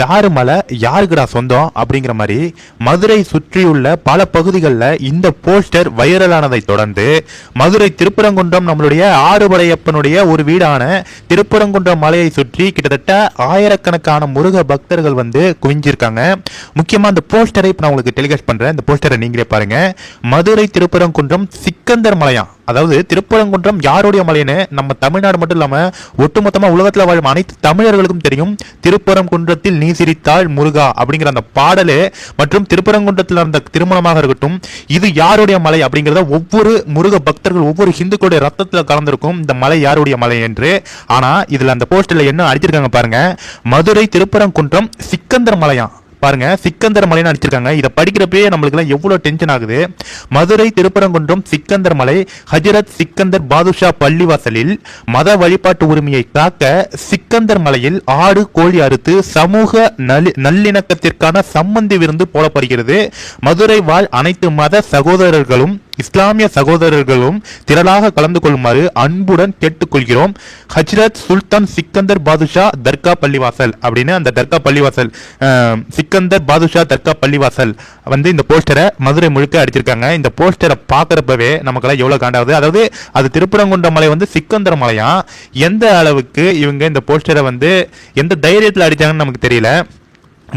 யாரு மலை யாருக்குடா சொந்தம் அப்படிங்கிற மாதிரி மதுரை சுற்றியுள்ள பல பகுதிகளில் இந்த போஸ்டர் வைரலானதை தொடர்ந்து மதுரை திருப்பரங்குன்றம் நம்மளுடைய ஆறுபடையப்பனுடைய ஒரு வீடான திருப்பரங்குன்றம் மலையை சுற்றி கிட்டத்தட்ட ஆயிரக்கணக்கான முருக பக்தர்கள் வந்து குவிஞ்சிருக்காங்க. முக்கியமாக அந்த போஸ்டரை இப்போ நான் உங்களுக்கு டெலிகாஸ்ட் பண்ணுறேன். இந்த போஸ்டரை நீங்களே பாருங்க. மதுரை திருப்பரங்குன்றம் சிக்கந்தர் மலையாம். அதாவது திருப்பரங்குன்றம் யாருடைய மலைன்னு நம்ம தமிழ்நாடு மட்டும் இல்லாமல் ஒட்டுமொத்தமாக உலகத்தில் வாழும் அனைத்து தமிழர்களுக்கும் தெரியும். திருப்பரங்குன்றத்தில் நீ சிரித்தாள் முருகா அப்படிங்கிற அந்த பாடலு மற்றும் திருப்பரங்குன்றத்தில் நடந்த திருமணமாக இருக்கட்டும், இது யாருடைய மலை அப்படிங்கிறத ஒவ்வொரு முருக பக்தர்கள் ஒவ்வொரு ஹிந்துக்களுடைய ரத்தத்தில் கலந்திருக்கும் இந்த மலை யாருடைய மலை என்று. ஆனா இதுல அந்த போஸ்டர்ல என்ன அடிச்சிருக்காங்க பாருங்க, மதுரை திருப்பரங்குன்றம் சிக்கந்தர் மலையாம். பாருங்க, சிக்கந்தர் மலைன்னு அடிச்சிருக்காங்க. இதை படிக்கிறப்பே நம்மளுக்கு எல்லாம் எவ்வளவு டென்ஷன் ஆகுது. மதுரை திருப்பரங்குன்றம் சிக்கந்தர் மலை ஹஜரத் சிக்கந்தர் பாதுஷா பள்ளிவாசலில் மத வழிபாட்டு உரிமையை காக்க சிக்கந்தர் மலையில் ஆடு கோழி அறுத்து சமூக நல்லிணக்கத்திற்கான சம்மந்தி விருந்து போடப்படுகிறது. மதுரை வாழ் அனைத்து மத சகோதரர்களும் இஸ்லாமிய சகோதரர்களும் திரளாக கலந்து கொள்ளுமாறு அன்புடன் கேட்டுக்கொள்கிறோம். ஹஜ்ரத் சுல்தான் சிக்கந்தர் பாதுஷா தர்கா பள்ளிவாசல் அப்படின்னு அந்த தர்கா பள்ளிவாசல் சிக்கந்தர் பாதுஷா தர்கா பள்ளிவாசல் வந்து இந்த போஸ்டரை மதுரை முழுக்க அடிச்சிருக்காங்க. இந்த போஸ்டரை பார்க்கறப்பவே நமக்கெல்லாம் எவ்வளவு காண்டாகுது. அதாவது அது திருப்பரங்குன்றம் மலை வந்து சிக்கந்தர் மலையா. எந்த அளவுக்கு இவங்க இந்த போஸ்டரை வந்து எந்த தைரியத்தில் அடிச்சாங்கன்னு நமக்கு தெரியல.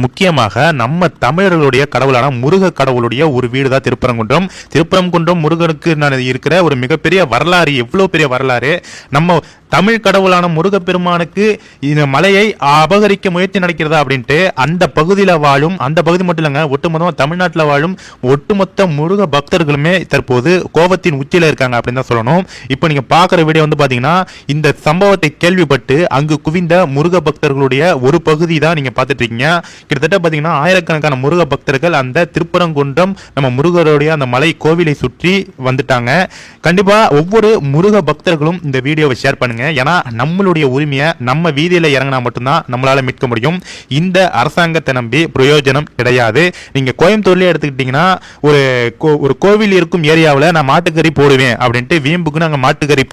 முக்கியமாக நம்ம தமிழர்களுடைய கடவுளான முருக கடவுளுடைய ஒரு வீடு தான் திருப்பரங்குன்றம். திருப்பரங்குன்றம் முருகனுக்கு இருக்கிற ஒரு மிகப்பெரிய வரலாறு, எவ்வளவு பெரிய வரலாறு. நம்ம தமிழ் கடவுளான முருகப்பெருமானுக்கு இந்த மலையை அபகரிக்க முயற்சி நடக்கிறதா அப்படின்ட்டு அந்த பகுதியில் வாழும், அந்த பகுதி மட்டும் இல்லைங்க, ஒட்டுமொத்தமாக தமிழ்நாட்டில் வாழும் ஒட்டுமொத்த முருக பக்தர்களுமே தற்போது கோபத்தின் உச்சியில் இருக்காங்க அப்படின்னு தான் சொல்லணும். இப்போ நீங்கள் பார்க்குற வீடியோ வந்து பார்த்தீங்கன்னா இந்த சம்பவத்தை கேள்விப்பட்டு அங்கு குவிந்த முருக பக்தர்களுடைய ஒரு பகுதி தான் நீங்கள் பார்த்துட்டு இருக்கீங்க. கிட்டத்தட்ட பார்த்தீங்கன்னா ஆயிரக்கணக்கான முருக பக்தர்கள் அந்த திருப்பரங்குன்றம் நம்ம முருகருடைய அந்த மலை கோவிலை சுற்றி வந்துட்டாங்க. கண்டிப்பாக ஒவ்வொரு முருக பக்தர்களும் இந்த வீடியோவை ஷேர் பண்ணுங்க. ஏன்னா நம்மளுடைய உரிமையை நம்ம வீதியில இறங்கினா மட்டும்தான் நம்மளால மீட்க முடியும். இந்த அரசாங்கத்தை நம்பி பிரயோஜனம் கிடையாது. நீங்க கோயம்புத்தூர்லயே எடுத்துக்கிட்டீங்கன்னா ஒரு கோவில் இருக்கும் ஏரியாவில் நான் மாட்டுக்கறி போடுவேன் அப்படின்ட்டு வீம்புக்கு நாங்கள் மாட்டுக்கறி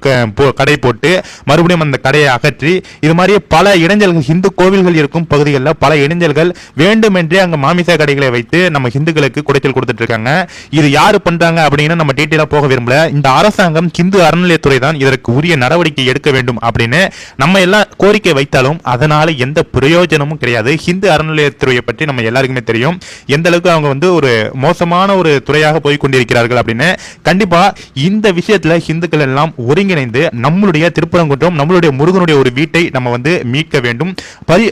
கடை போட்டு மறுபடியும் அந்த கடையை அகற்றி இது மாதிரியே பல இடைஞ்சல்கள் இந்து கோவில்கள் இருக்கும் பகுதிகளில் பல இடைஞ்சல்கள் வேண்டுமென்றே அங்க மாமிச கடைகளை வைத்து நம்ம இந்துக்களுக்கு குடைச்சல் கொடுத்துட்டு இருக்காங்க. இது யாரு பண்றாங்க அப்படின்னு நம்ம டீட்டெயிலா போக விரும்பல. இந்த அரசாங்கம் இந்து அறநிலையத்துறை தான் இதற்கு உரிய நடவடிக்கை எடுக்க வேண்டும் அப்படின்னு நம்ம எல்லாம் கோரிக்கை வைத்தாலும் அதனால எந்த பிரயோஜனமும் கிடையாது. ஹிந்து அறநிலையத்துறையை பற்றி நம்ம எல்லாருக்குமே தெரியும் எந்த அளவுக்கு அவங்க வந்து ஒரு மோசமான ஒரு துறையாக போய் கொண்டிருக்கிறார்கள் அப்படின்னு. கண்டிப்பா இந்த விஷயத்துல ஹிந்துக்கள் எல்லாம் ஒருங்கிணைந்து நம்மளுடைய திருப்பரங்குன்றம் நம்மளுடைய முருகனுடைய ஒரு வீட்டை நம்ம வந்து மீட்க வேண்டும்.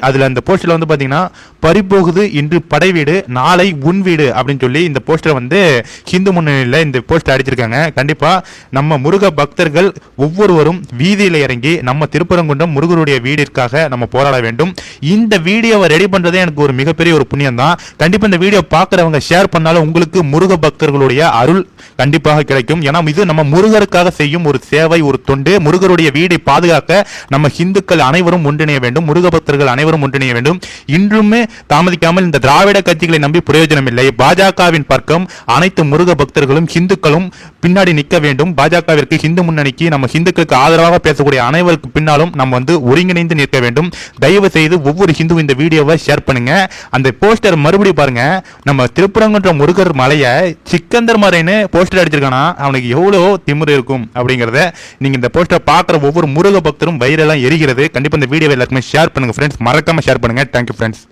அதுல அந்த போஸ்டர்ல வந்து பாத்தீங்கன்னா பறிபோகுது இன்று படை வீடு நாளை உன் வீடு அப்படின்னு சொல்லி இந்த போஸ்டர் வந்து ஹிந்து முன்னணியில் இந்த போஸ்டர் அடிச்சிருக்காங்க. கண்டிப்பா நம்ம முருக பக்தர்கள் ஒவ்வொருவரும் வீதியில் இறங்கி நம்ம திருப்பரங்குன்றம் முருகருடைய வீடிற்காக நம்ம போராட வேண்டும். இந்த வீடியோவை ரெடி பண்றதே எனக்கு ஒரு மிகப்பெரிய ஒரு புண்ணியம் தான். கண்டிப்பா இந்த வீடியோ பார்க்கறவங்க ஷேர் பண்ணாலும் உங்களுக்கு முருக பக்தர்களுடைய அருள் கண்டிப்பாக கிடைக்கும். ஏன்னா இது நம்ம முருகருக்காக செய்யும் ஒரு சேவை, ஒரு தொண்டு. முருகருடைய வீடை பாதுகாக்க நம்ம இந்துக்கள் அனைவரும் ஒன்றிணைய வேண்டும், முருக பக்தர்கள் அனைவரும் ஒன்றிணைய வேண்டும். இன்றுமே தாமதிக்காமல் இந்த திராவிட கட்சிகளை நம்பி பிரயோஜனம் இல்லை. பாஜகவின் பக்கம் அனைத்து முருக பக்தர்களும் இந்துக்களும் பின்னாடி நிற்க வேண்டும். பாஜகவிற்கு இந்து முன்னணிக்கு நம்ம இந்துக்களுக்கு ஆதரவாக பேசக்கூடிய அனைவருக்கு பின்னாலும் நம்ம வந்து ஒருங்கிணைந்து நிற்க வேண்டும். தயவு செய்து ஒவ்வொரு ஹிந்து இந்த வீடியோவை ஷேர் பண்ணுங்க. அந்த போஸ்டர் மறுபடியும் பாருங்க, நம்ம திருப்பரங்குன்றம் முருகர் மலையை சிக்கந்தர் மலைன்னு போஸ்டர் அடிச்சிருக்கானா அவனுக்கு எவ்வளவு திமிரு இருக்கும் அப்படிங்கறத நீங்க இந்த போஸ்டர் பார்க்குற ஒவ்வொரு முருக பக்தரும் வயிறெல்லாம் எரிகிறது. கண்டிப்பா இந்த வீடியோவை எல்லாருக்குமே ஷேர் பண்ணுங்க ஃப்ரெண்ட்ஸ், மறக்காம ஷேர் பண்ணுங்க. Thank you friends.